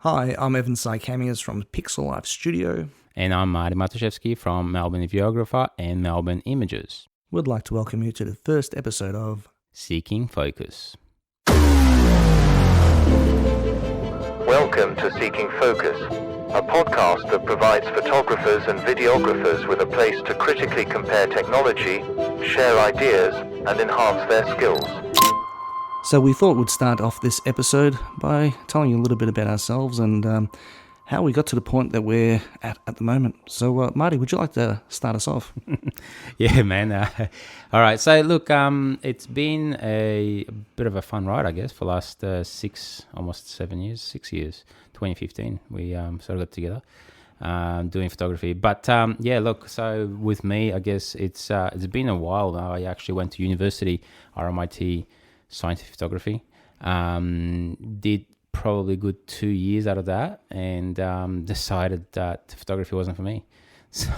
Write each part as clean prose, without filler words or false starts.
Hi, I'm Evan Saikamias from Pixel Life Studio. And I'm Marty Matuszewski from Melbourne Videographer and Melbourne Images. We'd like to welcome you to the first episode of Seeking Focus. Welcome to Seeking Focus, a podcast that provides photographers and videographers with a place to critically compare technology, share ideas, and enhance their skills. So we thought we'd start off this episode by telling you a little bit about ourselves and how we got to the point that we're at the moment. So Marty, would you like to start us off? Yeah, man. All right. So look, it's been a bit of a fun ride, I guess, for the last 6 years. 2015, we sort of got together doing photography. But yeah, look. So with me, I guess it's been a while now. I actually went to university, RMIT, scientific photography. Did probably good 2 years out of that, and decided that photography wasn't for me. So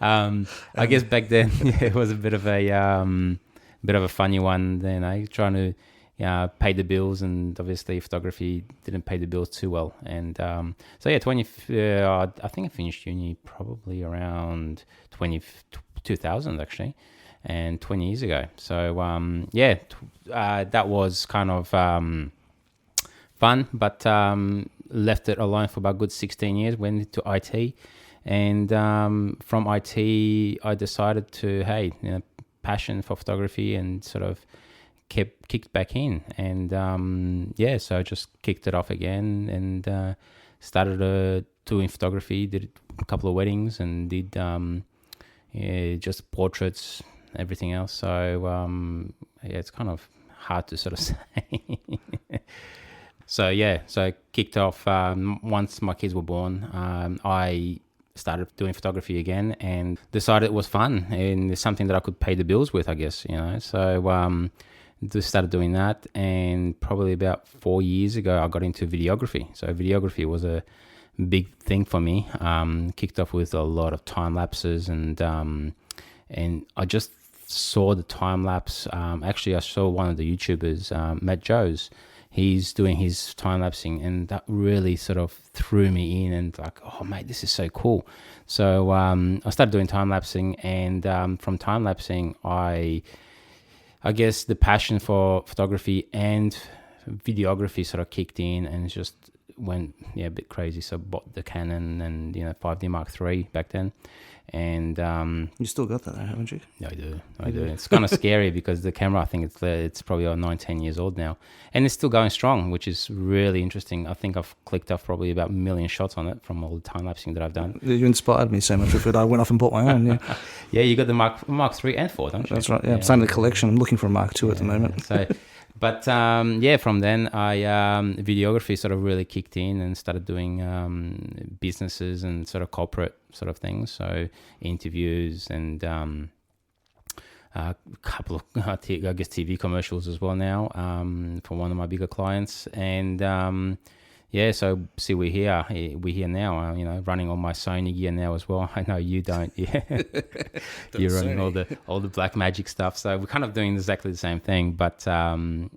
I guess back then, yeah, it was a bit of a funny one. Then trying to pay the bills, and obviously photography didn't pay the bills too well. And so yeah, I think I finished uni probably around 2000 actually. And 20 years ago. So that was kind of fun, but left it alone for about good 16 years, went into IT. And from IT, I decided to, passion for photography, and sort of kicked back in. And so I just kicked it off again and started doing photography, did a couple of weddings, and did just portraits, everything else. So it's kind of hard to sort of say. So I kicked off once my kids were born. I started doing photography again and decided it was fun and it's something that I could pay the bills with, I guess, So just started doing that, and probably about 4 years ago I got into videography. So videography was a big thing for me. Kicked off with a lot of time lapses, and I just saw the time lapse. Actually, I saw one of the YouTubers, Matt Joes. He's doing his time lapsing, and that really sort of threw me in. And like, oh mate, this is so cool. So I started doing time lapsing, and from time lapsing, I guess the passion for photography and videography sort of kicked in, and it just went a bit crazy. So I bought the Canon and 5D Mark III back then. And you still got that, haven't you? Yeah, I do. It's kind of scary because the camera, I think it's probably 9-10 years old now, and it's still going strong, which is really interesting. I think I've clicked off probably about 1 million shots on it from all the time lapsing that I've done. You inspired me so much with it. I went off and bought my own. Yeah, yeah. You got the Mark III and 4, don't you? That's right. Yeah, I'm starting the collection. I'm looking for a Mark II at the moment. So. But from then videography sort of really kicked in and started doing businesses and sort of corporate sort of things. So interviews and a couple of TV commercials as well now for one of my bigger clients. And so see, we're here now. Running on my Sony gear now as well. I know you don't. Yeah, you're running all the black magic stuff. So we're kind of doing exactly the same thing, but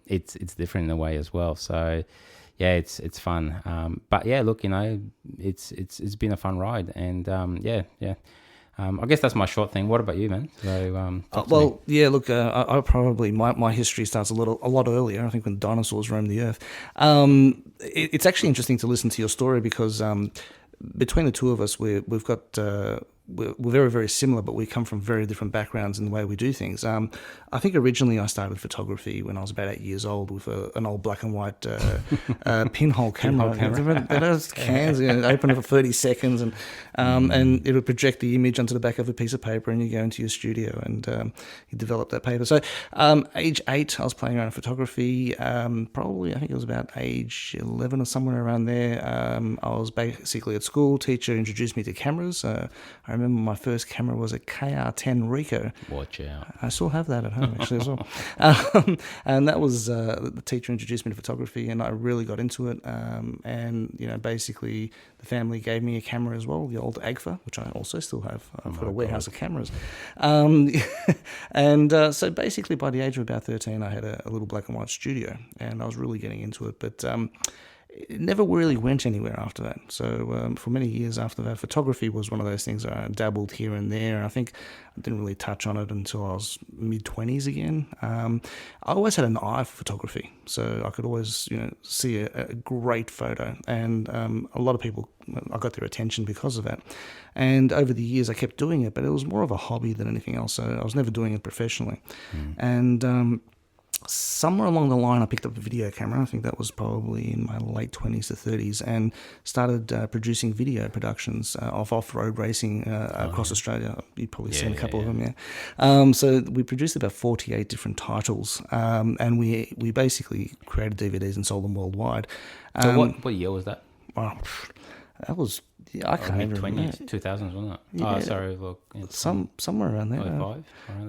it's different in a way as well. So yeah, it's fun. But yeah, look, it's been a fun ride, and I guess that's my short thing. What about you, man? So, yeah. Look, I probably my history starts a lot earlier. I think when dinosaurs roamed the earth. It's actually interesting to listen to your story because between the two of us, we've got. We're very, very similar, but we come from very different backgrounds in the way we do things. I think originally I started photography when I was about 8 years old with an old black and white pinhole camera. Those cans, open it for 30 seconds, and it would project the image onto the back of a piece of paper, and you go into your studio and you develop that paper. So age 8, I was playing around with photography. Probably, I think it was about age 11 or somewhere around there. I was basically at school. Teacher introduced me to cameras. I remember my first camera was a KR10 Ricoh. Watch out. I still have that at home, actually, as well. And that was, the teacher introduced me to photography, and I really got into it. And, basically the family gave me a camera as well, the old Agfa, which I also still have. I've got a warehouse of cameras. So basically by the age of about 13, I had a little black and white studio, and I was really getting into it. But it never really went anywhere after that. So for many years after that, photography was one of those things I dabbled here and there. I think I didn't really touch on it until I was mid-20s again. I always had an eye for photography, so I could always see a great photo, and a lot of people, I got their attention because of that. And over the years I kept doing it, but it was more of a hobby than anything else, so I was never doing it professionally. And somewhere along the line, I picked up a video camera. I think that was probably in my late 20s to 30s, and started producing video productions of off-road racing across Australia. You've probably seen a couple of them, yeah. So we produced about 48 different titles, and we basically created DVDs and sold them worldwide. So what year was that? Oh, that was... Yeah, I can't even remember. 2000s, wasn't it? Yeah. Oh, sorry, look. Somewhere around there. 5, around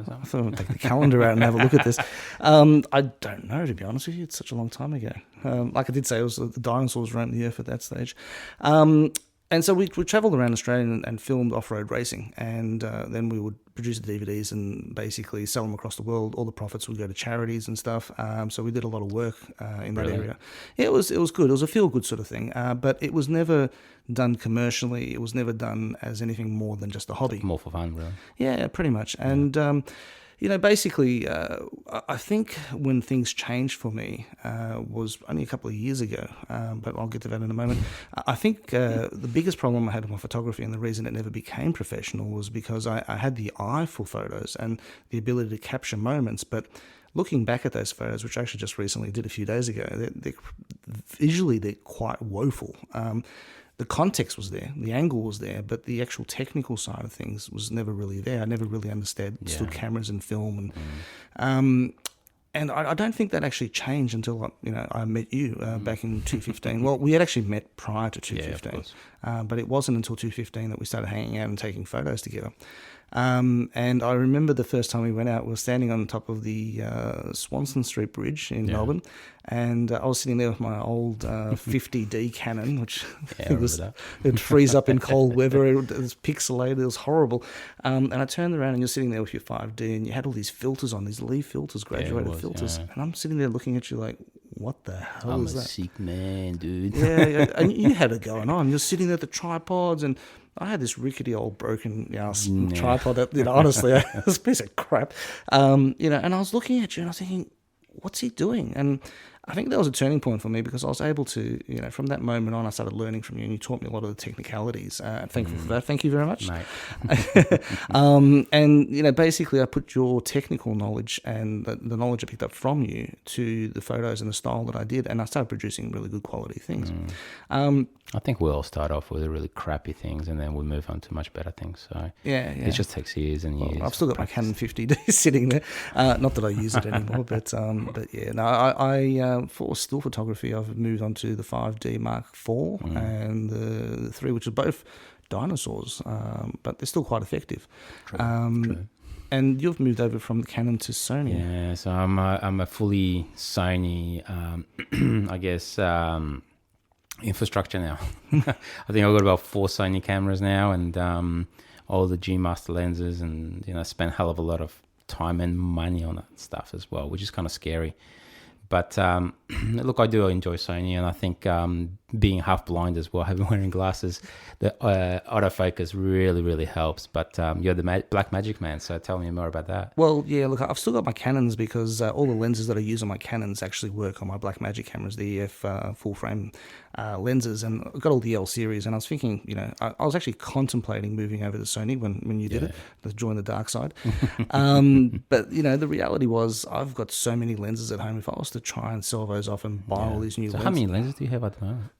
the I thought I'd take the calendar out and have a look at this. I don't know, to be honest with you. It's such a long time ago. Like I did say, it was the dinosaurs roamed the earth at that stage. And so we travelled around Australia and filmed off-road racing, and then we would produce the DVDs and basically sell them across the world. All the profits would go to charities and stuff. So we did a lot of work in that area. Yeah, it was good. It was a feel-good sort of thing, but it was never done commercially. It was never done as anything more than just a hobby. More for fun, really. Yeah, pretty much. And basically, I think when things changed for me was only a couple of years ago, but I'll get to that in a moment. I think the biggest problem I had with my photography, and the reason it never became professional, was because I had the eye for photos and the ability to capture moments, but looking back at those photos, which I actually just recently did a few days ago, visually they're quite woeful. The context was there, the angle was there, but the actual technical side of things was never really there. I never really understood cameras and film, and I don't think that actually changed until I met you back in 2015. Well, we had actually met prior to 2015, but it wasn't until 2015 that we started hanging out and taking photos together. And I remember the first time we went out, we were standing on top of the Swanston Street Bridge in Melbourne, and I was sitting there with my old 50D Canon, which it'd freeze up in cold weather. It was pixelated, it was horrible. And I turned around and you're sitting there with your 5D, and you had all these filters on, these leaf filters, graduated filters, and I'm sitting there looking at you like, what the hell is that? I'm a sick man, dude. Yeah, and you had it going on. You're sitting there at the tripods, and I had this rickety old broken tripod that, honestly, it was a piece of crap. And I was looking at you and I was thinking, what's he doing? And I think that was a turning point for me, because I was able to, from that moment on, I started learning from you, and you taught me a lot of the technicalities. Thankful for that. Thank you very much. Mate. And, basically I put your technical knowledge and the knowledge I picked up from you to the photos and the style that I did, and I started producing really good quality things. I think we all start off with the really crappy things, and then we move on to much better things. So it just takes years and years. I've still got my Canon 50D sitting there. Not that I use it anymore, but yeah. No, I for still photography, I've moved on to the 5D Mark IV and the 3, which are both dinosaurs, but they're still quite effective. True. And you've moved over from the Canon to Sony. Yeah, so I'm a fully Sony, I guess. Infrastructure now. I think I've got about 4 Sony cameras now, and all the G Master lenses, and spent a hell of a lot of time and money on that stuff as well, which is kind of scary. But look, I do enjoy Sony, and I think being half blind as well, having wearing glasses, the autofocus really, really helps. But you're the Black Magic man, so tell me more about that. Well, yeah, look, I've still got my Canons, because all the lenses that I use on my Canons actually work on my Black Magic cameras, the EF full frame lenses, and I've got all the L series. And I was thinking, I was actually contemplating moving over to Sony when you did it, to join the dark side. But the reality was, I've got so many lenses at home. If I was to try and sell those off and buy all these new lenses. How many lenses do you have at the moment?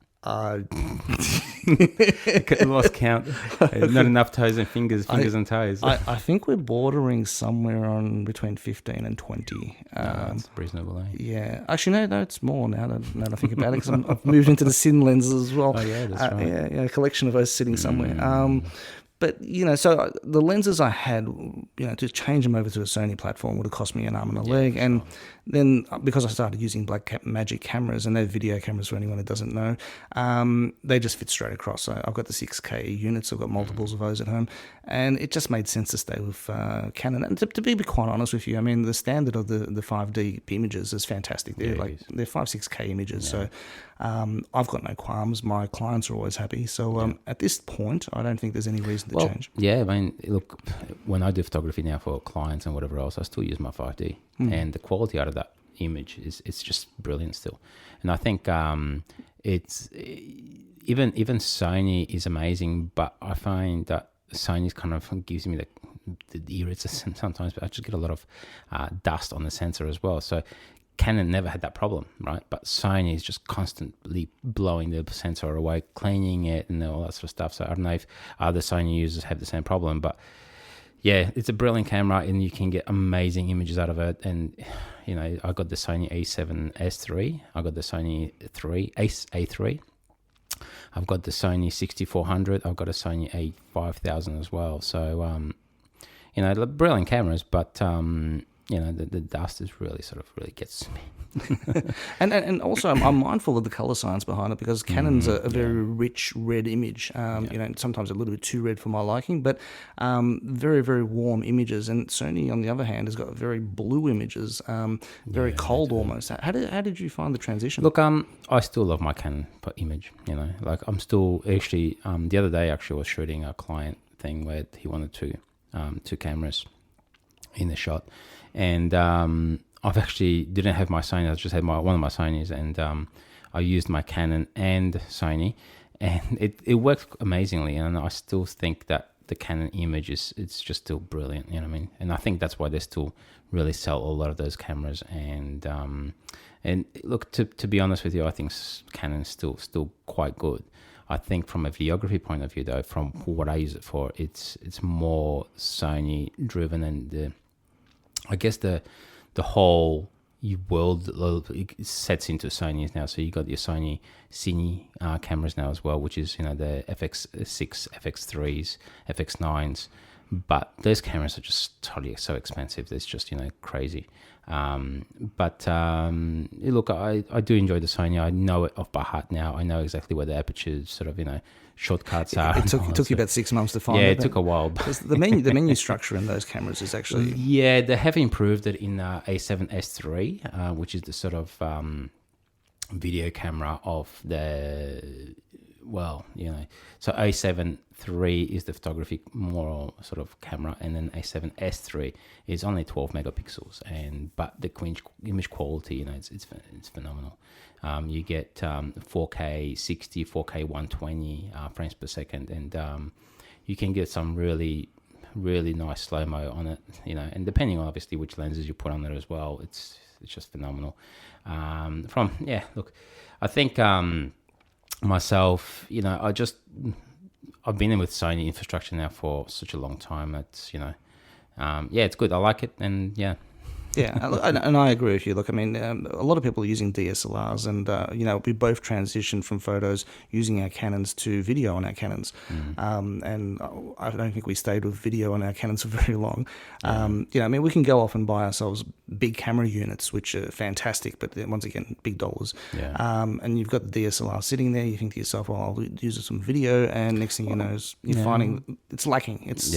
Lost count. Not enough toes and fingers and toes. I think we're bordering somewhere on between 15 and 20. That's reasonable, eh? Yeah. Actually, no, it's more now that I think about it, because I've moved into the Sin lenses as well. Oh, yeah, that's right. Yeah, a collection of those sitting somewhere. But, so the lenses I had, to change them over to a Sony platform would have cost me an arm and a leg. And then because I started using Blackmagic cameras, and they're video cameras for anyone who doesn't know, they just fit straight across. So I've got the 6K units, I've got multiples of those at home, and it just made sense to stay with Canon. And to be quite honest with you, I mean, the standard of the 5D images is fantastic. They're they're 5-6K images, so I've got no qualms. My clients are always happy. So at this point, I don't think there's any reason to change. Yeah, I mean, look, when I do photography now for clients and whatever else, I still use my 5D, and the quality out of that image it's just brilliant still. And I think it's even Sony is amazing, but I find that Sony's kind of gives me the irrits sometimes, but I just get a lot of dust on the sensor as well. So Canon never had that problem, right? But Sony is just constantly blowing the sensor away, cleaning it and all that sort of stuff. So I don't know if other Sony users have the same problem, but yeah, it's a brilliant camera and you can get amazing images out of it. And, you know, I got the Sony A7S3, I got the Sony A3, I've got the Sony 6400, I've got a Sony A5000 as well. So, you know, brilliant cameras, but you know, the dust is really gets me. and also I'm mindful of the color science behind it, because Canon's a very rich red image. You know, sometimes a little bit too red for my liking, but very, very warm images. And Sony, on the other hand, has got very blue images, very cold almost. How did you find the transition? Look, I still love my Canon image. You know, like I'm still actually the other day actually was shooting a client thing where he wanted two cameras in the shot, and I've actually didn't have my Sony. I just had one of my Sonys, and I used my Canon and Sony, and it worked amazingly. And I still think that the Canon image it's just still brilliant. You know what I mean? And I think that's why they still really sell a lot of those cameras. And look, to be honest with you, I think Canon's still quite good. I think from a videography point of view, though, from what I use it for, it's more Sony driven, and I guess the whole world sets into Sony's now. So you got your Sony Cine cameras now as well, which is, you know, the FX6, FX3s, FX9s. But those cameras are just totally so expensive. It's just, you know, crazy. But look, I do enjoy the Sony. I know it off by heart now. I know exactly where the aperture sort of, you know, shortcuts are. It took you about 6 months to find it. Yeah, it took a while. The menu structure in those cameras is actually... Yeah, they have improved it in A7S3, which is the sort of video camera of the... Well, you know, so A7 III is the photography more sort of camera, and then A7S3 is only 12 megapixels, but the image quality, you know, it's phenomenal. You get 4K 60, 4K 120 frames per second, and you can get some really, really nice slow-mo on it, you know, and depending on obviously which lenses you put on there as well, it's just phenomenal. Look, I think myself, you know, I've been in with Sony infrastructure now for such a long time. It's, you know, it's good. I like it, and yeah. Yeah, and I agree with you. Look, I mean, a lot of people are using DSLRs, and you know, we both transitioned from photos using our Canons to video on our Canons, and I don't think we stayed with video on our Canons for very long. You know, I mean, we can go off and buy ourselves big camera units, which are fantastic, but once again, big dollars. Yeah. And you've got the DSLR sitting there. You think to yourself, "Well, I'll use some video," and next thing you know, you're finding it's lacking. It's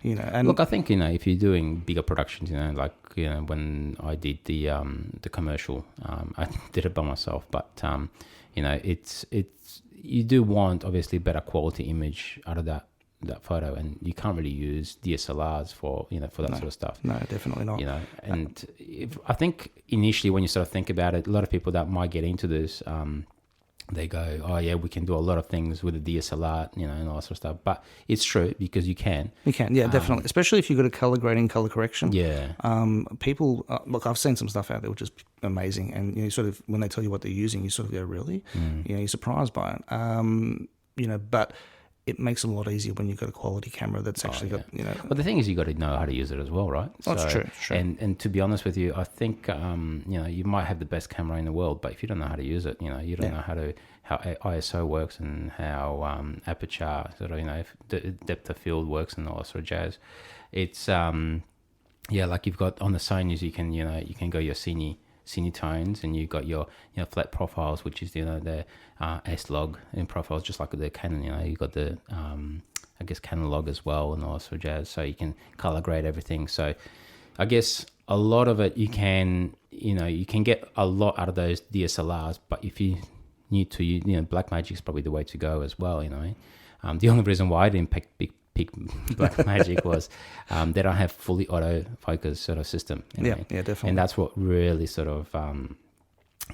you know, and look, I think, you know, if you're doing bigger productions, you know, like, you know, when I did the commercial, I did it by myself, but you know, it's you do want obviously better quality image out of that photo, and you can't really use DSLRs for, you know, for that sort of stuff. No, definitely not. You know, and I think initially when you sort of think about it, a lot of people that might get into this, they go, "Oh yeah, we can do a lot of things with a DSLR, you know, and all that sort of stuff." But it's true, because you can. You can, yeah, definitely. Especially if you've got a color grading, color correction. Yeah. People look, I've seen some stuff out there which is amazing, and you know, sort of when they tell you what they're using, you sort of go, "Really?" You know, you're surprised by it. You know, but it makes it a lot easier when you've got a quality camera that's actually got, you know. But the thing is, you got to know how to use it as well, right? Oh, it's true. It's true. And to be honest with you, I think you know, you might have the best camera in the world, but if you don't know how to use it, you know, you don't know how ISO works and how aperture sort of, you know, if the depth of field works and all that sort of jazz. It's like you've got on the Sonys, you can go your Cine cine tones, and you got your flat profiles, which is the S-Log in profiles, just like the Canon. You got the I guess Canon log as well, and all that sort of jazz. So you can color grade everything. So I guess a lot of it you can get a lot out of those DSLRs, but if you need to, Blackmagic is probably the way to go as well. The only reason why I didn't pick Blackmagic was they don't have fully autofocus sort of system. Yeah, definitely. And that's what really sort of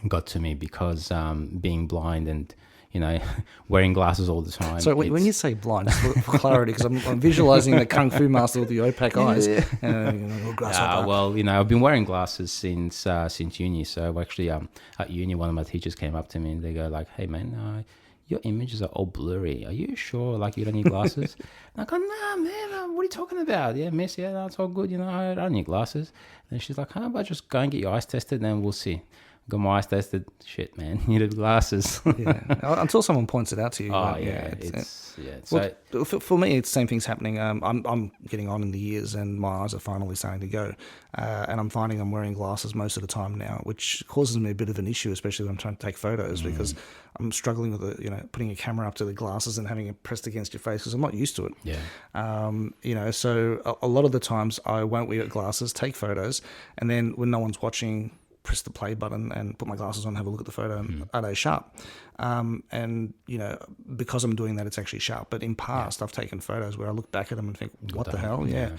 got to me, because being blind and wearing glasses all the time. So when you say blind, just for clarity, because I'm visualizing the Kung Fu master with the opaque eyes. Well, I've been wearing glasses since uni. So actually, at uni, one of my teachers came up to me and they go like, "Hey man, your images are all blurry. Are you sure? Like you don't need glasses?" And I go, "Nah, man. What are you talking about? Yeah, miss. Yeah, that's all good. I don't need glasses." And she's like, "How about just go and get your eyes tested, and we'll see." Got my eyes tested. Shit, man, you need glasses. Yeah, until someone points it out to you. So for me, it's the same thing's happening. I'm getting on in the years, and my eyes are finally starting to go, and I'm finding I'm wearing glasses most of the time now, which causes me a bit of an issue, especially when I'm trying to take photos, because I'm struggling with putting a camera up to the glasses and having it pressed against your face because I'm not used to it. Yeah. So a lot of the times I won't wear glasses, take photos, and then when no one's watching, press the play button and put my glasses on, have a look at the photo, and are they sharp? And because I'm doing that, it's actually sharp. But in past, I've taken photos where I look back at them and think, what the hell? Yeah.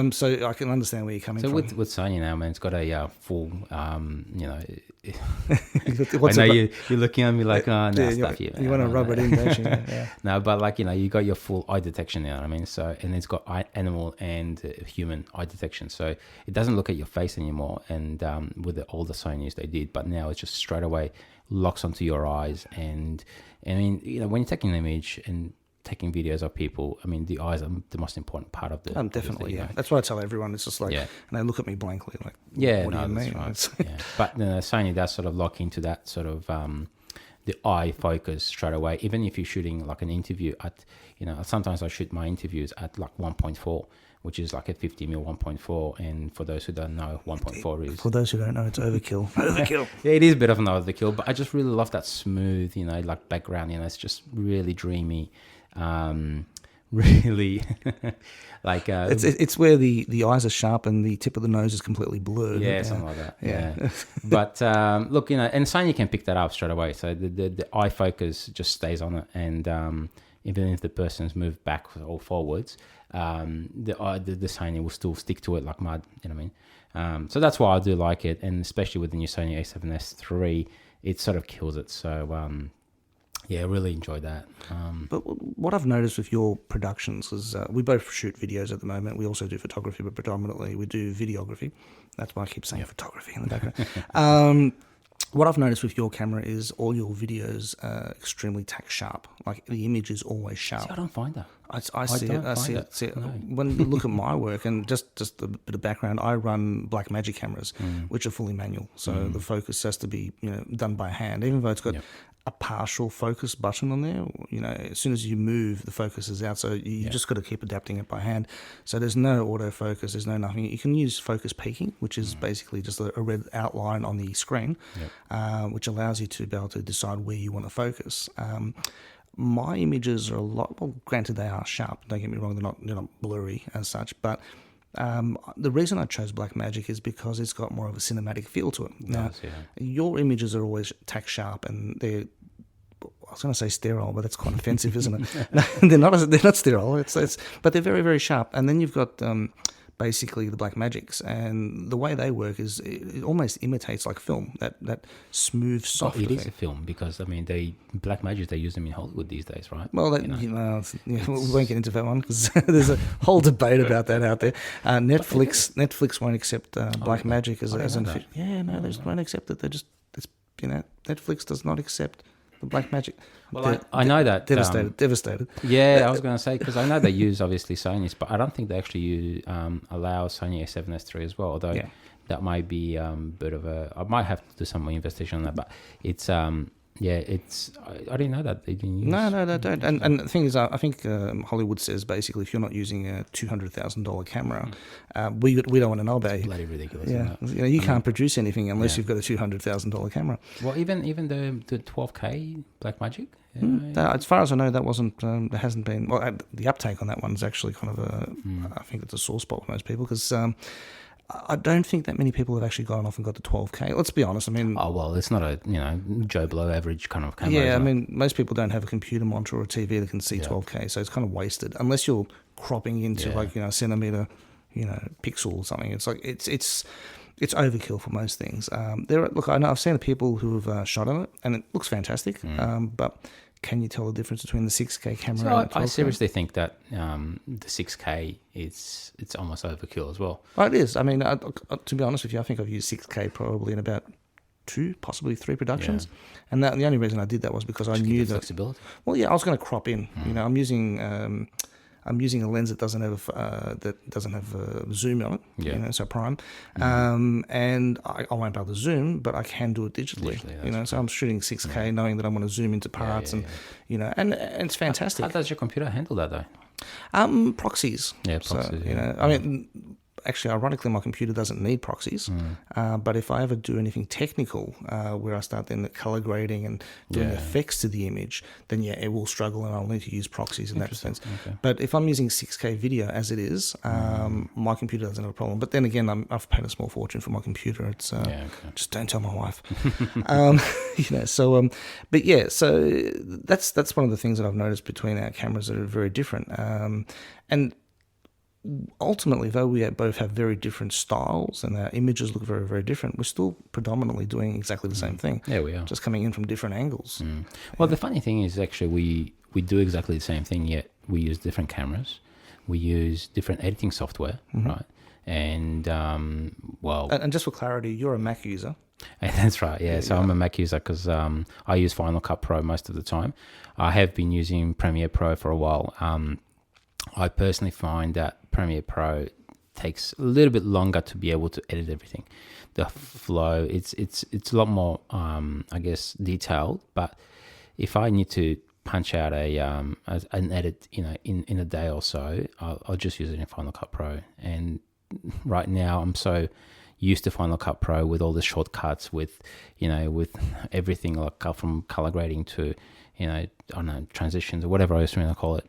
So I can understand where you're coming from. So with Sony now, man, it's got a full, I know you're looking at me like, oh, no, stuff you. You want to rub it in, don't you? Yeah. No, but like, you got your full eye detection now. I mean, so, and it's got animal and human eye detection. So it doesn't look at your face anymore. And with the older Sonys, they did, but now it's just straight away locks onto your eyes. And I mean, when you're taking an image and taking videos of people, I mean, the eyes are the most important part of the definitely, yeah. That's what I tell everyone. It's just like, and they look at me blankly, like, what do you mean? Right. Yeah. But Sony does sort of lock into that sort of the eye focus straight away. Even if you're shooting like an interview at, sometimes I shoot my interviews at like 1.4, which is like a 50mm 1.4. And for those who don't know, 1.4 is... For those who don't know, it's overkill. Overkill. Yeah, it is a bit of an overkill, but I just really love that smooth, like background, it's just really dreamy. Really like it's where the eyes are sharp and the tip of the nose is completely blurred. Yeah, something like that. Yeah. But look, and Sony can pick that up straight away. So the eye focus just stays on it, and even if the person's moved back or forwards, the Sony will still stick to it like mud. You know what I mean? So that's why I do like it, and especially with the new Sony A7S III, it sort of kills it. So yeah, I really enjoyed that. But what I've noticed with your productions is we both shoot videos at the moment. We also do photography, but predominantly we do videography. That's why I keep saying photography in the background. What I've noticed with your camera is all your videos are extremely tack sharp. Like the image is always sharp. See, I don't find that. I see it. No. When you look at my work, and just a bit of background, I run Blackmagic cameras, which are fully manual. So the focus has to be done by hand, even though it's got a partial focus button on there. As soon as you move, the focus is out. So you just got to keep adapting it by hand. So there's no autofocus, there's no nothing. You can use focus peaking, which is basically just a red outline on the screen, which allows you to be able to decide where you want to focus. My images are a lot, well, granted they are sharp, don't get me wrong, they're not blurry as such, but the reason I chose Blackmagic is because it's got more of a cinematic feel to it. Now, your images are always tack sharp, and they're, I was going to say sterile, but that's quite offensive, isn't it? No, they're not sterile. But they're very, very sharp. And then you've got basically the Blackmagics, and the way they work is it almost imitates like film, that smooth, soft. It is a film, because I mean, Blackmagic, they use them in Hollywood these days, right? Well, we won't get into that one because there's a whole debate about that out there. Netflix won't accept Blackmagic as an. Yeah, no, they just won't accept it. Netflix does not accept the Blackmagic. Well, I know that. Devastated. Yeah, I was going to say, because I know they use obviously Sony's, but I don't think they actually allow Sony A7S III as well, although that might be a bit of a... I might have to do some more investigation on that, but it's... yeah, I didn't know that they didn't use. No, they don't. And the thing is, I think Hollywood says basically if you're not using a $200,000 camera, we don't want to know about you. Bloody ridiculous. Yeah, Isn't it? you know, you can't produce anything unless Yeah. you've got a $200,000 camera. Well, even the 12K Blackmagic. As far as I know, that wasn't. There hasn't been. Well, the uptake on that one is actually kind of a. I think it's a sore spot for most people because. I don't think that many people have actually gone off and got the 12K. Let's be honest. I mean, Oh well, it's not a Joe Blow average kind of camera. yeah, I isn't it? mean, most people don't have a computer monitor or a TV that can see 12K, so it's kind of wasted unless you're cropping into centimeter, pixel or something. It's like it's overkill for most things. I know I've seen people who have shot on it, and it looks fantastic. But can you tell the difference between the 6K camera So and the 12K? I seriously think that the 6K it's almost overkill as well. Well, it is. I mean, to be honest with you, I think I've used 6K probably in about 2, possibly 3 productions, and the only reason I did that was because I knew that. Flexibility. Well, yeah, I was going to crop in. I'm using a lens that doesn't have zoom on it. Yeah. So prime, and I won't be able to zoom, but I can do it digitally. That's So I'm shooting 6K, knowing that I'm going to zoom into parts, and it's fantastic. How does your computer handle that though? Proxies. Yeah, So, proxies, I mean, actually, ironically, my computer doesn't need proxies. But if I ever do anything technical, where I start then color grading and doing effects to the image, then it will struggle, and I'll need to use proxies in that sense. Okay. But if I'm using 6K video as it is, my computer doesn't have a problem. But then again, I've paid a small fortune for my computer. It's just don't tell my wife. So that's one of the things that I've noticed between our cameras that are very different. And ultimately, though we both have very different styles and our images look very, very different, we're still predominantly doing exactly the same thing. Yeah, we are. Just coming in from different angles. Well, the funny thing is actually we do exactly the same thing, yet we use different cameras. We use different editing software, right? And, And just for clarity, you're a Mac user. That's right, yeah. So I'm a Mac user because I use Final Cut Pro most of the time. I have been using Premiere Pro for a while. I personally find that Premiere Pro takes a little bit longer to be able to edit everything. The flow, it's a lot more, I guess, detailed. But if I need to punch out an edit, in a day or so, I'll just use it in Final Cut Pro. And right now, I'm so used to Final Cut Pro with all the shortcuts, with everything like from color grading to I don't know, transitions or whatever I was trying to call it.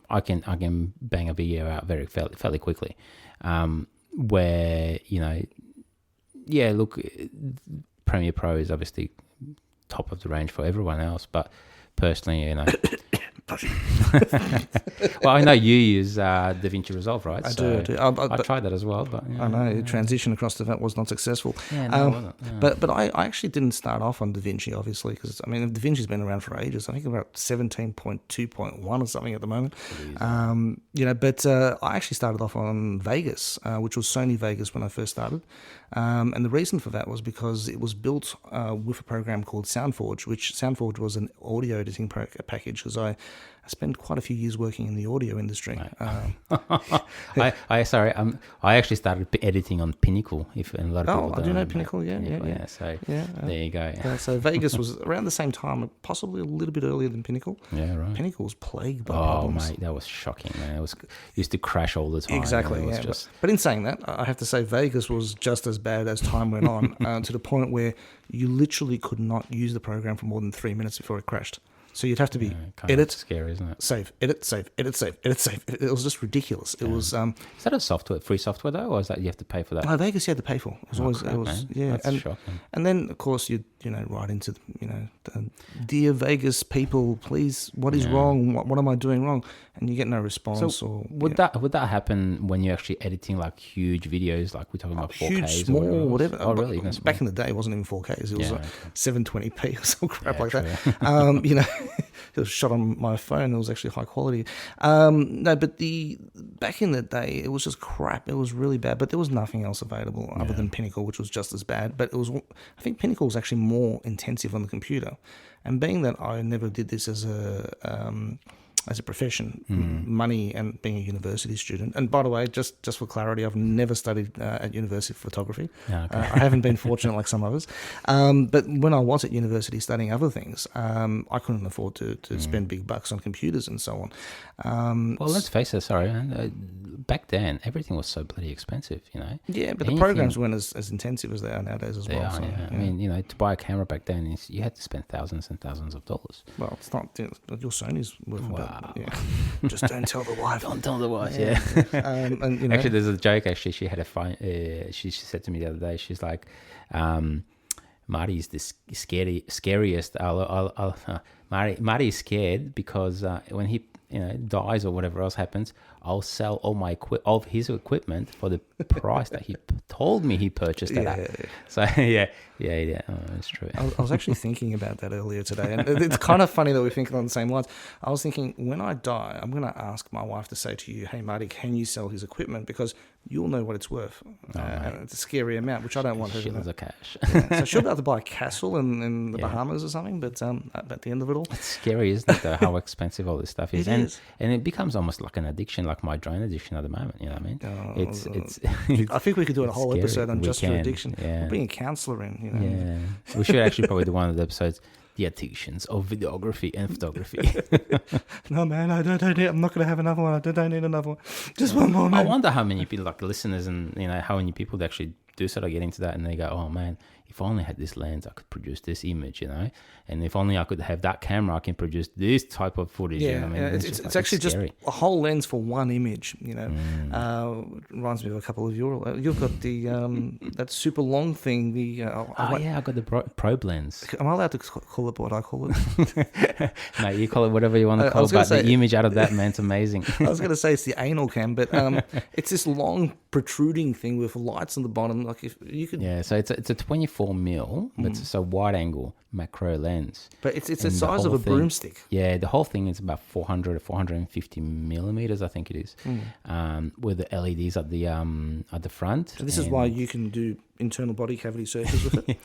I can bang a video out fairly quickly. Look, Premiere Pro is obviously top of the range for everyone else, but personally, well, I know you use DaVinci Resolve, right? I do. I tried that as well, but I know the transition across to that was not successful. Yeah, no, it wasn't. Yeah. But I actually didn't start off on DaVinci, obviously, because DaVinci's been around for ages. I think about 17.2.1 or something at the moment. But I actually started off on Vegas, which was Sony Vegas when I first started. And the reason for that was because it was built with a program called SoundForge, which SoundForge was an audio editing package, because I spent quite a few years working in the audio industry. Right. I actually started editing on Pinnacle. If a lot of people I do know Pinnacle. Yeah. So there you go. So Vegas was around the same time, possibly a little bit earlier than Pinnacle. Yeah, right. Pinnacle was plagued by problems. Mate, that was shocking, man. It used to crash all the time. Exactly. But in saying that, I have to say Vegas was just as bad as time went on, to the point where you literally could not use the program for more than 3 minutes before it crashed. So you'd have to be edit, scary, isn't it? Save, edit, save, edit, save, edit, save. It was just ridiculous. It was. Is that a free software though, or is that you have to pay for that? No, Vegas you had to pay for. It was always, crap, it was, man. yeah. That's shocking. And then of course you'd write into the dear Vegas people, please, what is wrong? What am I doing wrong? And you get no response. So would that happen when you're actually editing like huge videos, like we're talking about 4Ks, huge, small, whatever. Oh, really? Even Back in the day, it wasn't even 4Ks. It was 720p or some crap like true. that. It was shot on my phone. It was actually high quality. But back in the day, it was just crap. It was really bad. But there was nothing else available other than Pinnacle, which was just as bad. But I think Pinnacle was actually more intensive on the computer. And being that I never did this as a as a profession, money and being a university student. And by the way, just for clarity, I've never studied at university photography. I haven't been fortunate like some others. But when I was at university studying other things, I couldn't afford to spend big bucks on computers and so on. Well, let's face it, sorry, back then, everything was so bloody expensive, Yeah, but the programs weren't as intensive as they are nowadays as well. I mean, to buy a camera back then, you had to spend thousands and thousands of dollars. Well, it's not. Your Sony's worth about. Yeah. Just don't tell the wife. Don't tell the wife. Yeah. And actually, there's a joke. Actually, she had a fine. She said to me the other day. She's like, Marty's the scariest. Marty is scared because when he dies or whatever else happens, I'll sell all of his equipment for the price that he told me he purchased it at. So yeah, it's true. I was actually thinking about that earlier today, and it's kind of funny that we're thinking on the same lines. I was thinking, when I die, I'm going to ask my wife to say to you, "Hey, Marty, can you sell his equipment? Because you'll know what it's worth. And it's a scary amount, which I don't want her to know." Shitloads of cash. So she'll be able to buy a castle in the Bahamas or something, but at the end of it all... It's scary, isn't it, though, how expensive all this stuff is. It is. And it becomes almost like an addiction, like my drone addiction at the moment, you know what I mean? It's I think we could do a whole scary. episode on just your can, addiction. yeah. We'll bring a counsellor in, Yeah. We should actually probably do one of the episodes, the addictions of videography and photography. No, man, I don't need, I'm not going to have another one. I don't need another one. Just one more, man. I wonder how many people, like listeners and, how many people actually do sort of get into that and they go, oh, man, if I only had this lens, I could produce this image, and if only I could have that camera, I can produce this type of footage. Yeah, it's actually just a whole lens for one image. Reminds me of a couple of you've got the that super long thing. I got the probe lens. Am I allowed to call it what I call it? No, you call it whatever you want to call it. But the image out of that, man, it's amazing. I was going to say it's the anal cam, but it's this long protruding thing with lights on the bottom. Like if you could, so it's a 24 mil, but it's a wide angle macro lens. But it's the size of a broomstick. Yeah, the whole thing is about 400 or 450 millimeters, I think it is, with the LEDs at the front. So this is why you can do internal body cavity searches with it.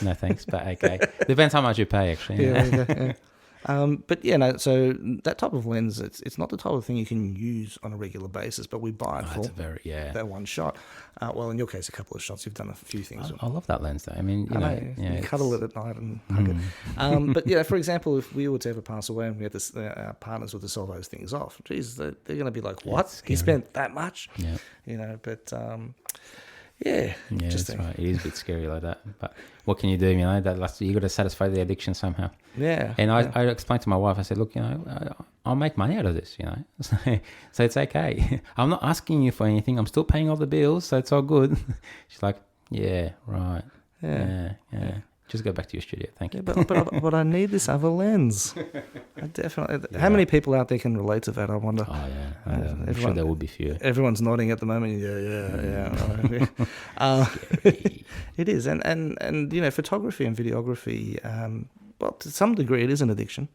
No thanks, but okay. Depends how much you pay, actually. Yeah. But so that type of lens, it's not the type of thing you can use on a regular basis, but we buy it for that one shot. Well, in your case, a couple of shots. You've done a few things. I love that lens, though. I mean, you cuddle it at night and hug it. But for example, if we were to ever pass away and we had this, our partners were to sell those things off, geez, they're going to be like, "What? He spent that much?" Yeah. But yeah, that's right. It is a bit scary like that, but what can you do? You got to satisfy the addiction somehow. Yeah. And I explained to my wife. I said, "Look, I'll make money out of this. So it's okay. I'm not asking you for anything. I'm still paying all the bills, so it's all good." She's like, "Yeah, right. Yeah. Just go back to your studio. Thank you." But I need this other lens. I definitely. Yeah. How many people out there can relate to that? I wonder. Oh yeah, I'm sure there would be few. Everyone's nodding at the moment. Yeah. It is, and photography and videography. Well, to some degree, it is an addiction.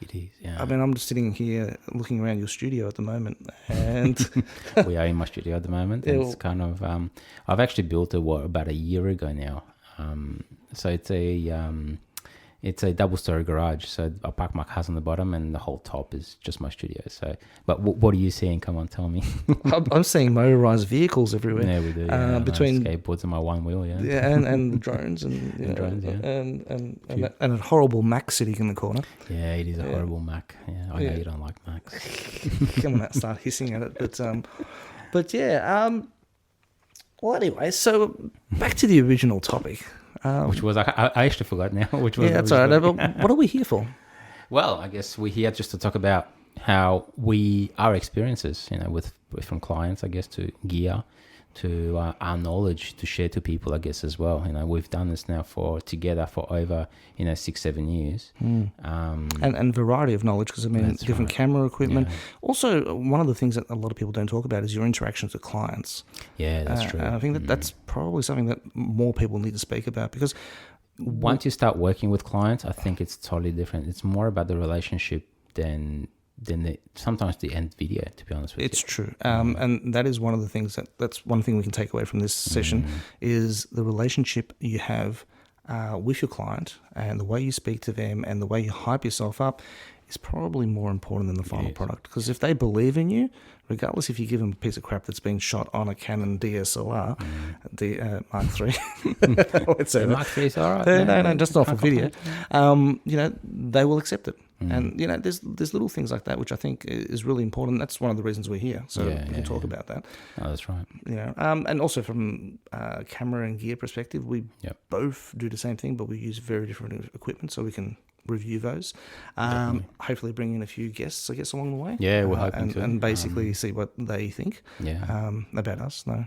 It is. Yeah. I mean, I'm just sitting here looking around your studio at the moment, and we are in my studio at the moment. And it's kind of. I've actually built it about a year ago now. So it's a double-story garage. So I park my cars on the bottom, and the whole top is just my studio. So, but what are you seeing? Come on, tell me. I'm seeing motorized vehicles everywhere. Yeah, we do. Yeah, between skateboards and my one wheel. Yeah. Yeah, and drones and drones. Yeah. And a horrible Mac sitting in the corner. Yeah, it is a horrible Mac. Yeah, I know you don't like Macs. Come on, start hissing at it. But yeah. Well, anyway, so back to the original topic. Which was, I actually forgot now. Which was that's all right. But what are we here for? Well, I guess we're here just to talk about how our experiences, with from clients, I guess, to gear, to our knowledge to share to people, I guess, as well. We've done this now together for over 6-7 years, and variety of knowledge, because different camera equipment. Yeah. Also, one of the things that a lot of people don't talk about is your interactions with clients. Yeah, that's true. And I think that's probably something that more people need to speak about, because once you start working with clients, I think it's totally different. It's more about the relationship than sometimes the end video, to be honest with you. It's true. And that is one of the things that's one thing we can take away from this session is the relationship you have with your client and the way you speak to them and the way you hype yourself up is probably more important than the final product. Because if they believe in you, regardless if you give them a piece of crap that's been shot on a Canon DSLR, the Mark III, whatever. Mark III is all right. No, just not for video. They will accept it. And there's little things like that which I think is really important. That's one of the reasons we're here, so we can talk about that. Oh, that's right. And also from camera and gear perspective, we both do the same thing, but we use very different equipment, so we can review those. Hopefully bring in a few guests, I guess, along the way. Yeah, we're hoping to. And basically see what they think about us. No.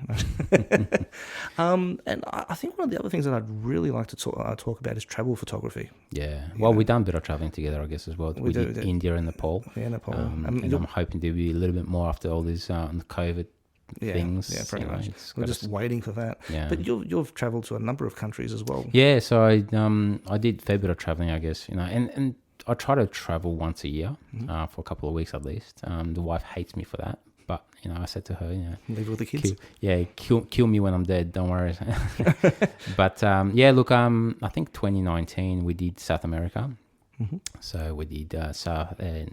And I think one of the other things that I'd really like to talk about is travel photography. Yeah. Well, we've done a bit of traveling together, I guess, as well. We did India and Nepal. Yeah, Nepal. And I'm hoping to be a little bit more after all these COVID things. Yeah, pretty much. We're just waiting for that. Yeah. But you've travelled to a number of countries as well. Yeah, so I did a fair bit of traveling, I guess, and I try to travel once a year for a couple of weeks at least. The wife hates me for that, but I said to her, leave with the kids. Kill me when I'm dead. Don't worry. But look, I think 2019 we did South America. So we did South. We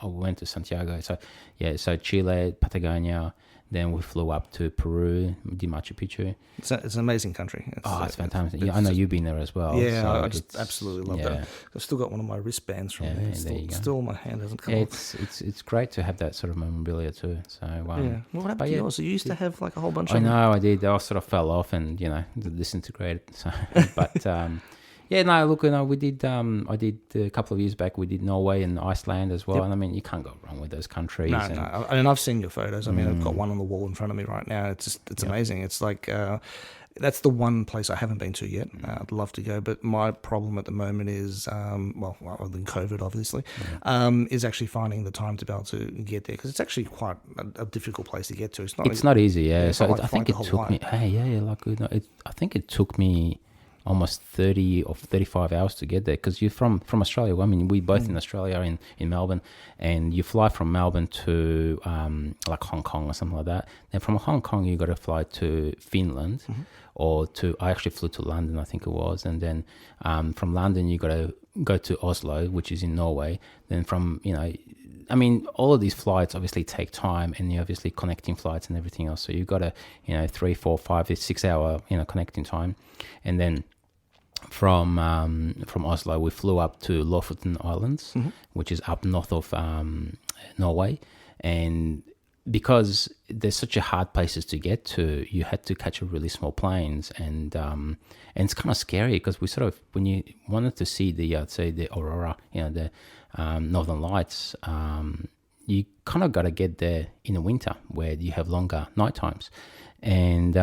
went to Santiago. So Chile, Patagonia. Then we flew up to Peru, did Machu Picchu. It's an amazing country. It's fantastic. I know you've been there as well. Yeah, so I just absolutely love that. I've still got one of my wristbands from there. Still my hand hasn't come off. It's great to have that sort of memorabilia too. So Well, what happened to yours? So you used to have like a whole bunch of them. I know, I did. They all sort of fell off and, disintegrated. So, but... we did. I did a couple of years back. We did Norway and Iceland as well. And I mean, you can't go wrong with those countries. No. And I've seen your photos. I mean, I've got one on the wall in front of me right now. It's amazing. It's like that's the one place I haven't been to yet. I'd love to go, but my problem at the moment is, other than COVID, obviously, is actually finding the time to be able to get there because it's actually quite a difficult place to get to. It's not easy. Yeah. So I think it took me. I think it took me almost 30 or 35 hours to get there because you're from Australia. I mean, we both in Australia in Melbourne, and you fly from Melbourne to like Hong Kong or something like that. Then from Hong Kong, you got to fly to Finland I actually flew to London, I think it was. And then from London, you got to go to Oslo, which is in Norway. Then from, all of these flights obviously take time, and you're obviously connecting flights and everything else. So you've got a 3, 4, 5, 6 hour, connecting time. And then from Oslo, we flew up to Lofoten Islands, which is up north of Norway. And because there's such a hard places to get to, you had to catch a really small planes, and it's kind of scary because we sort of, when you wanted to see the aurora, the northern lights, you kind of got to get there in the winter where you have longer night times, and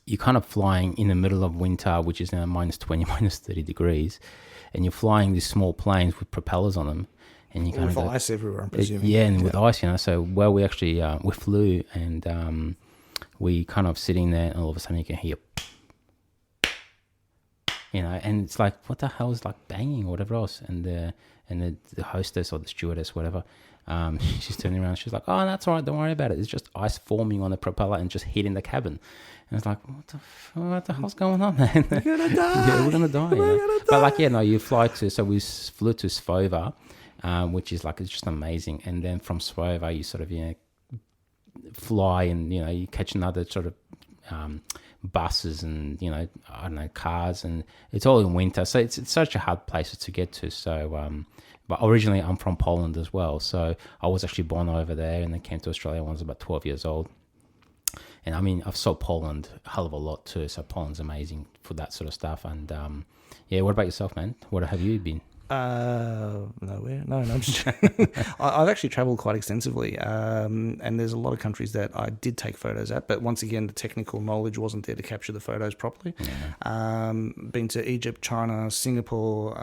you're kind of flying in the middle of winter, which is now minus 20, minus 30 degrees, and you're flying these small planes with propellers on them. And you kind with of ice everywhere, I'm presuming. With ice, So we actually we flew, and we kind of sitting there, and all of a sudden you can hear, and it's like, what the hell is like banging or whatever else? And the hostess or the stewardess, whatever, she's turning around. She's like, "Oh, that's all right. Don't worry about it. It's just ice forming on the propeller and just hitting the cabin." And it's like, what the hell's going on, man? We're gonna die. Yeah, we're gonna die. But you fly to. So we flew to Svova. Which is like, it's just amazing. And then from Svova, you sort of, fly and, you catch another sort of buses and, I don't know, cars, and it's all in winter. So it's such a hard place to get to. So, but originally I'm from Poland as well. So I was actually born over there and then came to Australia when I was about 12 years old. And I mean, I've saw Poland a hell of a lot too. So Poland's amazing for that sort of stuff. And what about yourself, man? What have you been? Nowhere. No, I'm just joking. I've actually travelled quite extensively, and there's a lot of countries that I did take photos at, but once again, the technical knowledge wasn't there to capture the photos properly. Yeah. Been to Egypt, China, Singapore,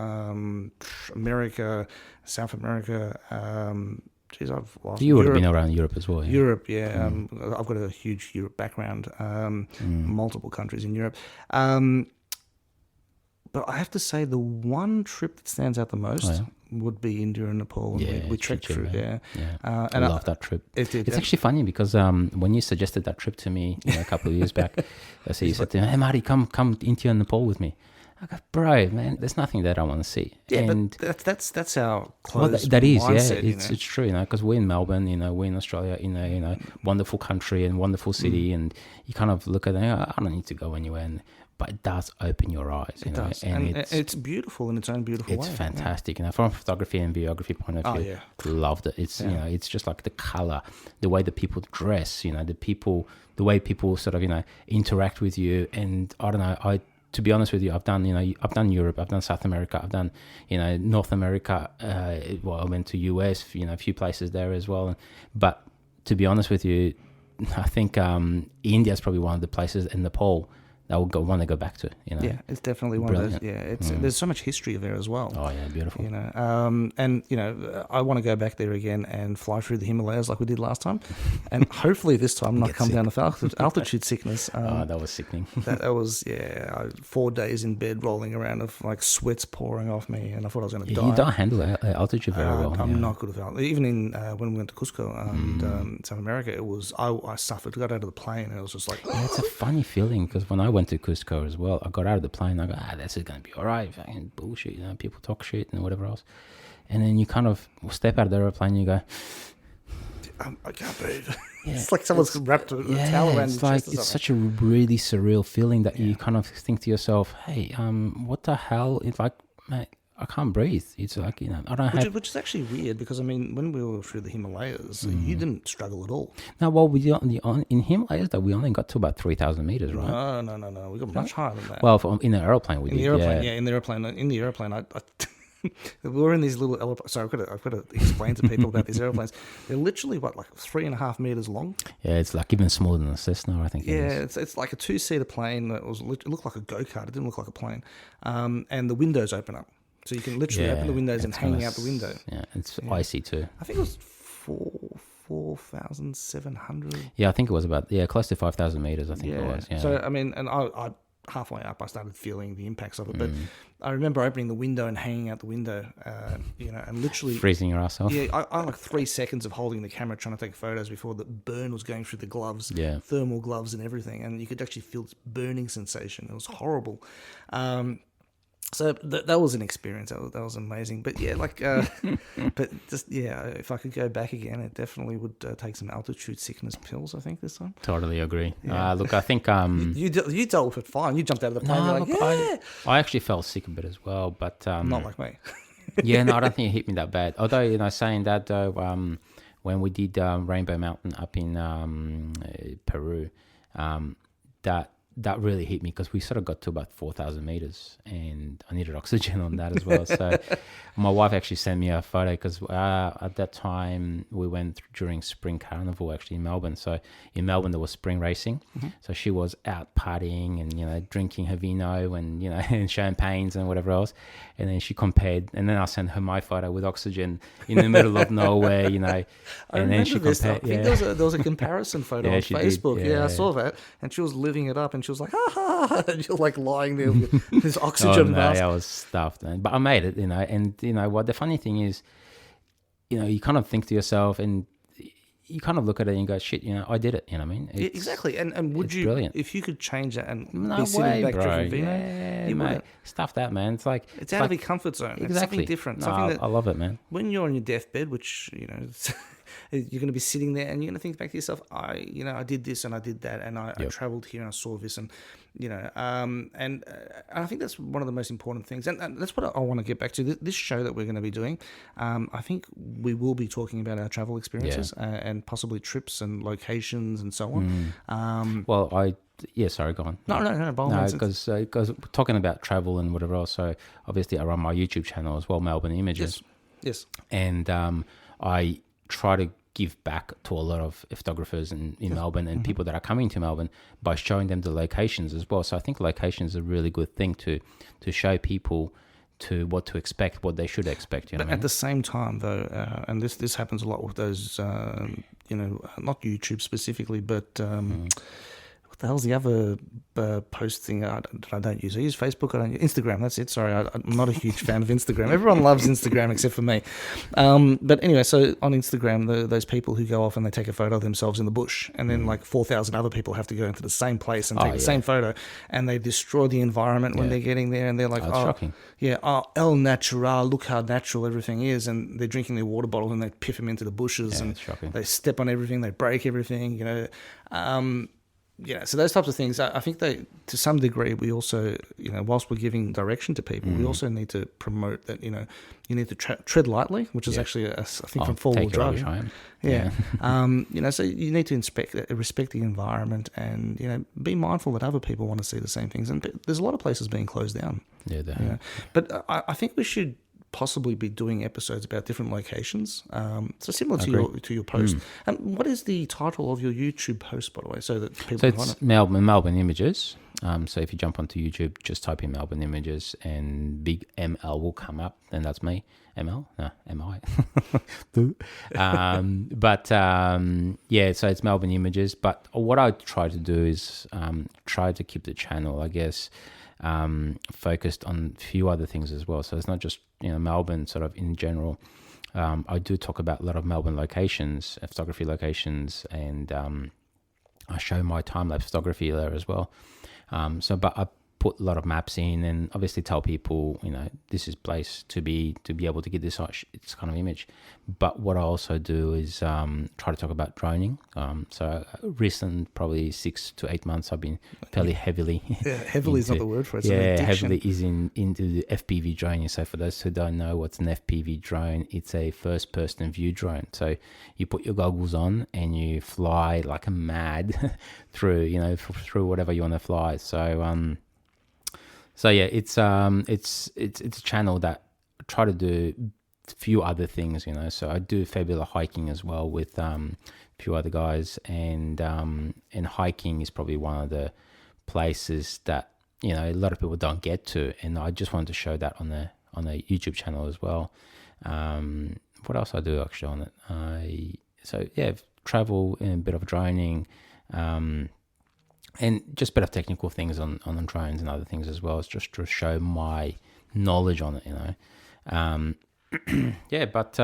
America, South America. I've lost. You would have been around Europe as well. Yeah? Europe, yeah. I've got a huge Europe background. Multiple countries in Europe. But I have to say, the one trip that stands out the most would be India and Nepal. And we trekked through there. Yeah. I love that trip. It did. It's actually funny because when you suggested that trip to me a couple of years back, so you said to me, "Hey, Marty, come India and Nepal with me." I go, "Bro, man, there's nothing that I want to see." Yeah, and but that's our closed that is, mindset, yeah, it's true, because we're in Melbourne, we're in Australia, in a wonderful country and wonderful city, and you kind of look at it, I don't need to go anywhere, but it does open your eyes, it does. And it's beautiful in its own beautiful way. It's fantastic, from a photography and videography point of view. Loved it. It's it's just like the color, the way the people dress, the way people sort of interact with you, and I don't know, to be honest with you, I've done Europe, I've done South America, I've done, North America. I went to US, a few places there as well. But to be honest with you, I think India is probably one of the places in Nepal that I would want to go back to. Yeah, it's definitely one of those. Yeah, it's there's so much history there as well. Oh yeah, beautiful. And I want to go back there again and fly through the Himalayas like we did last time, and hopefully this time not come down with altitude sickness. That was sickening. that was 4 days in bed rolling around of like sweats pouring off me, and I thought I was going to die. You don't handle altitude very well. I'm not good with altitude. Even in when we went to Cusco and South America, it was I suffered. Got out of the plane and it was just like it's a funny feeling, because when I went to Cusco as well, I got out of the plane, I go, this is going to be all right, fucking bullshit, people talk shit and whatever else, and then you kind of step out of the airplane and you go, I can't breathe. It's like someone's wrapped a towel around your chest. It's such a really surreal feeling that you kind of think to yourself, hey, what the hell? It's like, mate, I can't breathe. It's like, I don't have... Which is actually weird, because, I mean, when we were through the Himalayas, you didn't struggle at all. No, well, in Himalayas, though, we only got to about 3,000 meters, right? No. We got much higher than that. Well, in the aeroplane, we did. In the aeroplane. In the aeroplane, I we were in these little... So I've got to explain to people about these airplanes. They're literally, like 3.5 meters long? Yeah, it's like even smaller than a Cessna, I think. It's like a 2-seater plane that it looked like a go-kart. It didn't look like a plane. And the windows open up. So you can literally open the windows and hang out the window. Yeah, it's icy too. I think it was 4,700. Yeah, I think it was about close to 5,000 meters. I think it was. Yeah. So I mean, and I halfway up, I started feeling the impacts of it. But I remember opening the window and hanging out the window, and literally freezing your ass off. Yeah, I like 3 seconds of holding the camera trying to take photos before the burn was going through the gloves, thermal gloves and everything, and you could actually feel this burning sensation. It was horrible. So that was an experience. That was amazing. But yeah, but just if I could go back again, it definitely would take some altitude sickness pills, I think, this time. Totally agree. Look, I think you dealt with it fine. You jumped out of the plane. I actually felt sick a bit as well, but not like me. I don't think it hit me that bad. Although saying that though, when we did Rainbow Mountain up in Peru, that really hit me, because we sort of got to about 4,000 meters and I needed oxygen on that as well. So my wife actually sent me a photo, because at that time we went during Spring Carnival actually in Melbourne. So in Melbourne there was spring racing. So she was out partying and, drinking her vino and, and champagnes and whatever else. And then she compared, and then I sent her my photo with oxygen in the middle of nowhere, and then she compared. I think there was a comparison photo on Facebook. I saw that. And she was living it up, and she was like, and you're like lying there with this oxygen mask. I was stuffed, man. But I made it, and what the funny thing is, you kind of think to yourself, and you kind of look at it and go, shit, I did it, you know what I mean? Exactly. And would you, brilliant. If you could change that and be sitting back drinking vino, you mate, stuff that, man. It's like... It's out of your comfort zone. Exactly. It's something different. Something I love it, man. When you're on your deathbed, which, you're going to be sitting there and you're going to think back to yourself, I did this and I did that, and I traveled here and I saw this, and and I think that's one of the most important things, and that's what I want to get back to. This show that we're going to be doing, I think we will be talking about our travel experiences and possibly trips and locations and so on. Sorry, go on. No, because talking about travel and whatever else. So obviously I run my YouTube channel as well, Melbourne Images. Yes. And I try to give back to a lot of photographers in Melbourne and people that are coming to Melbourne by showing them the locations as well. So I think locations are a really good thing to show people to what to expect, what they should expect. But at the same time, though, and this happens a lot with those, not YouTube specifically, but what the hell's the other post thing I don't use? I use Facebook. I don't use Instagram. That's it. Sorry, I'm not a huge fan of Instagram. Everyone loves Instagram except for me. But anyway, so on Instagram, those people who go off and they take a photo of themselves in the bush, and then like 4,000 other people have to go into the same place and take the same photo, and they destroy the environment when they're getting there, and they're like, it's shocking. Yeah, el natural, look how natural everything is, and they're drinking their water bottle and they piff them into the bushes, and they step on everything, they break everything, you know. So those types of things, I think they, to some degree, we also, you know, whilst we're giving direction to people, we also need to promote that, you know, you need to tread lightly, which is actually, I think, from four-wheel drive. Yeah. You know, so you need to respect the environment and, you know, be mindful that other people want to see the same things. And there's a lot of places being closed down. Yeah, they have. But I think we should possibly be doing episodes about different locations. So similar to your post. And what is the title of your YouTube post, by the way, so that people can find it? Melbourne Images. So if you jump onto YouTube, just type in Melbourne Images and big ML will come up, and that's me. ML? No, MI. So it's Melbourne Images. But what I try to do is try to keep the channel, I guess, focused on a few other things as well. So it's not just, you know, Melbourne sort of in general. I do talk about a lot of Melbourne locations, photography locations, and I show my time-lapse photography there as well. But I put a lot of maps in and obviously tell people, you know, this is place to be able to get this kind of image. But what I also do is try to talk about droning. So recent, probably 6 to 8 months, I've been fairly heavily. Yeah, heavily is not the word for it. It's heavily is into the FPV droning. So for those who don't know what's an FPV drone, it's a first-person view drone. So you put your goggles on and you fly like a mad through whatever you want to fly. So yeah, it's a channel that I try to do a few other things, you know. So I do a fair bit of hiking as well with a few other guys, and hiking is probably one of the places that, you know, a lot of people don't get to, and I just wanted to show that on the YouTube channel as well. What else I do actually on it? Travel and a bit of droning. And just a bit of technical things on drones and other things as well. It's just to show my knowledge on it, you know. But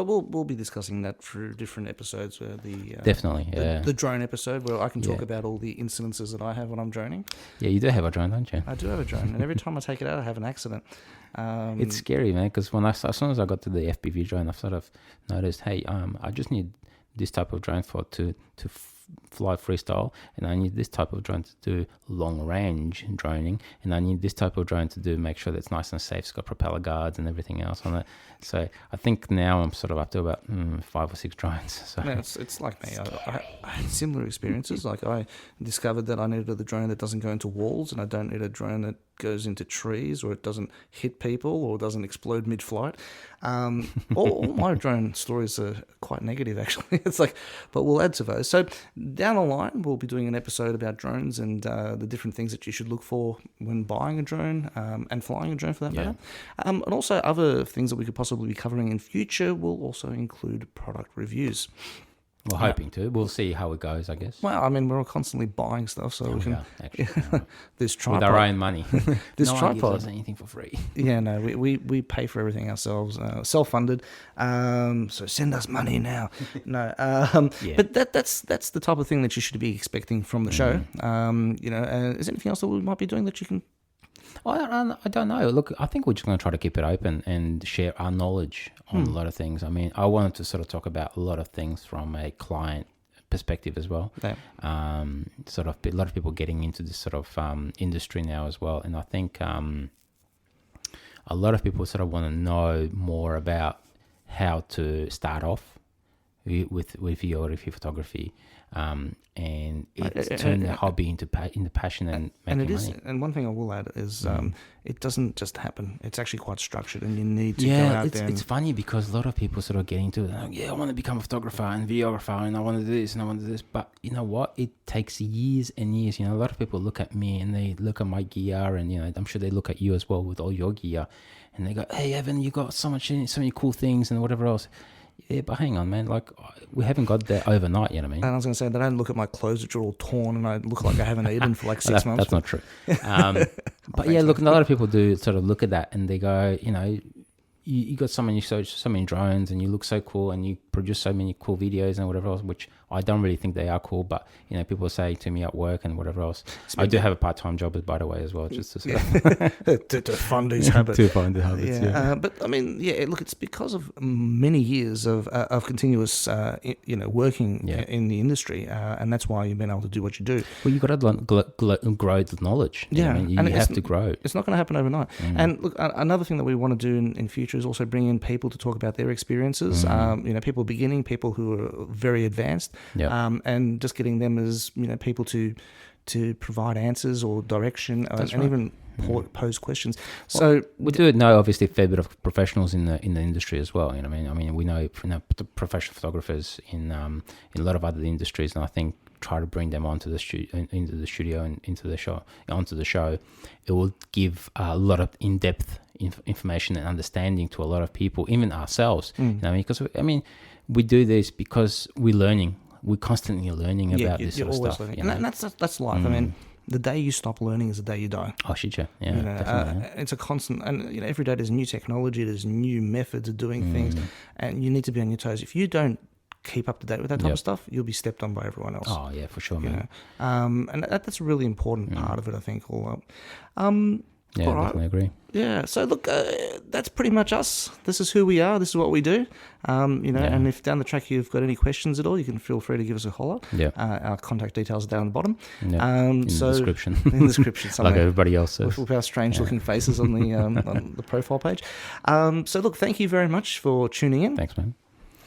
we'll be discussing that through different episodes. Where the drone episode, where I can talk about all the incidences that I have when I'm droning. Yeah, you do have a drone, don't you? I do have a drone, and every time I take it out, I have an accident. It's scary, man. Because as soon as I got to the FPV drone, I've sort of noticed, hey, I just need this type of drone to fly freestyle, and I need this type of drone to do long range droning, and I need this type of drone to make sure that it's nice and safe. It's got propeller guards and everything else on it. So I think now I'm sort of up to about 5 or 6 drones. So yeah, it's like me. I had similar experiences. Like I discovered that I needed a drone that doesn't go into walls, and I don't need a drone that goes into trees, or it doesn't hit people, or doesn't explode mid-flight. All my drone stories are quite negative, actually. It's like, but we'll add to those. So down the line, we'll be doing an episode about drones and the different things that you should look for when buying a drone and flying a drone, for that matter. And also other things that we could possibly be covering in future will also include product reviews. We're hoping to. We'll see how it goes, I guess. Well, I mean, we're constantly buying stuff, so we can. This tripod with our own money. This no tripod one gives us anything for free. Yeah, no, we pay for everything ourselves, self-funded. So send us money now. No, but that's the type of thing that you should be expecting from the show. You know, is there anything else that we might be doing that you can? I don't know. Look, I think we're just going to try to keep it open and share our knowledge on a lot of things. I mean, I wanted to sort of talk about a lot of things from a client perspective as well. Yeah. Sort of a lot of people getting into this sort of industry now as well. And I think a lot of people sort of want to know more about how to start off with videography, photography. And it's turned the hobby into passion and making money. And one thing I will add is it doesn't just happen. It's actually quite structured, and you need to go out there. It's funny because a lot of people sort of get into it. Like, I want to become a photographer and videographer, and I want to do this and I want to do this. But you know what? It takes years and years. You know, a lot of people look at me and they look at my gear, and you know, I'm sure they look at you as well with all your gear, and they go, "Hey, Evan, you got so many cool things and whatever else." Yeah, but hang on, man. Like, we haven't got there overnight, you know what I mean? And I was going to say, they don't look at my clothes, which are all torn, and I look like I haven't eaten for like 6 months. That's not true. But yeah, look, a lot of people do sort of look at that and they go, you know, you got so many drones and you look so cool and you produce so many cool videos and whatever else, which I don't really think they are cool, but you know, people say to me at work and whatever else. I do have a part-time job, by the way, as well, just to sort of to fund these habits. to find the habits. Yeah. But I mean, look, it's because of many years of continuous, working in the industry, and that's why you've been able to do what you do. Well, you got to grow the knowledge. You know what I mean? You have to grow. It's not going to happen overnight. And look, another thing that we want to do in future is also bring in people to talk about their experiences. People beginning, people who are very advanced, and just getting them as people to provide answers or direction, and even pose questions. So we do know obviously a fair bit of professionals in the industry as well. You know what I mean? I mean, we know professional photographers in a lot of other industries, and I think try to bring them onto the into the studio and onto the show. It will give a lot of in-depth information and understanding to a lot of people, even ourselves. You know what I mean? Because we do this because we're learning. We're constantly learning about this sort of stuff. Learning. And that's life. I mean, the day you stop learning is the day you die. Oh, shit, yeah. Definitely. It's a constant, and every day there's new technology, there's new methods of doing things, and you need to be on your toes. If you don't keep up to date with that type of stuff, you'll be stepped on by everyone else. Oh, yeah, for sure, man. And that's a really important part of it, I think. Yeah, I definitely agree. Yeah, so look, that's pretty much us. This is who we are. This is what we do. And if down the track you've got any questions at all, you can feel free to give us a holler. Yeah. Our contact details are down the bottom. Yeah. In the description. In the description. Like everybody else says. With our strange-looking faces on the profile page. So look, thank you very much for tuning in. Thanks, man.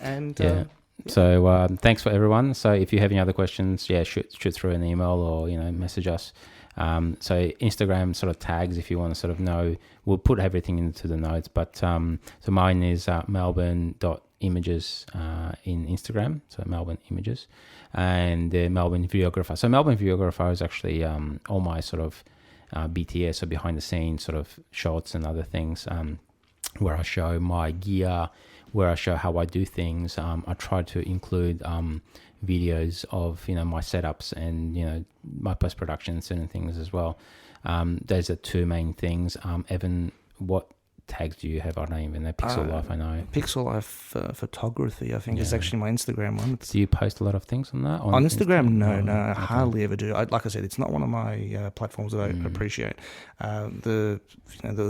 And so thanks for everyone. So if you have any other questions, shoot through an email or message us. So Instagram sort of tags if you want to sort of know. We'll put everything into the notes. But so mine is melbourne.images in Instagram. So Melbourne Images, and Melbourne Videographer. So Melbourne Videographer is actually all my sort of BTS, so behind the scenes sort of shots and other things, where I show my gear, where I show how I do things. I try to include videos of my setups and my post-production and certain things as well. Those are two main things. Evan, what tags do you have? I don't even know. Pixel Life, I know. Pixel Life Photography, I think, is actually my Instagram one. Do you post a lot of things on that? On Instagram? No, I hardly ever do. Like I said, it's not one of my platforms that I appreciate. The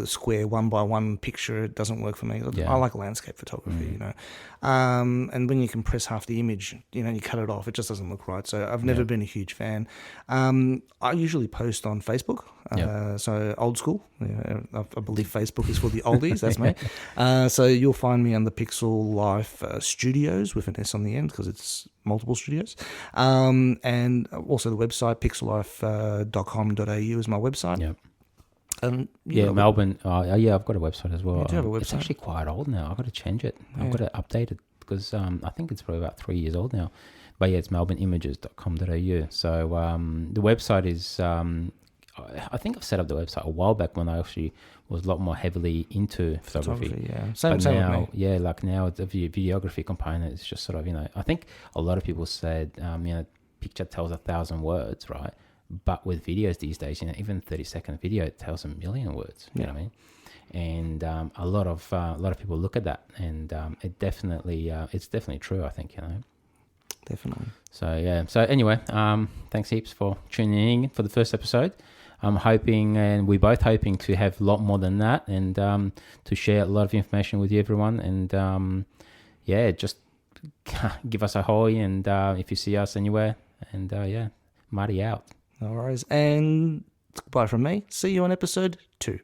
square 1x1 picture, it doesn't work for me. I like landscape photography, and when you compress half the image, you cut it off, it just doesn't look right. So I've never been a huge fan. I usually post on Facebook. So old school. I believe Facebook is for the oldies. That's me. So you'll find me on the Pixel Life Studios with an S on the end because it's multiple studios. And also the website pixellife.com.au is my website. Yep. Melbourne. I've got a website as well. You do have a website. It's actually quite old now. I've got to change it. I've got to update it because I think it's probably about 3 years old now. But it's melbourneimages.com.au. So the website is. I think I've set up the website a while back when I actually was a lot more heavily into photography. Same now, with me. like now the videography component is just sort of, I think a lot of people said, picture tells 1,000 words, right? But with videos these days, even 30-second video, it tells 1,000,000 words. You know what I mean? And a lot of people look at that, and it's definitely true. I think Definitely. So So anyway, thanks heaps for tuning in for the first episode. I'm hoping, and we're both hoping to have a lot more than that, and to share a lot of information with you, everyone. And just give us a hoy, and if you see us anywhere, and Marty out. No worries. And goodbye from me. See you on episode 2.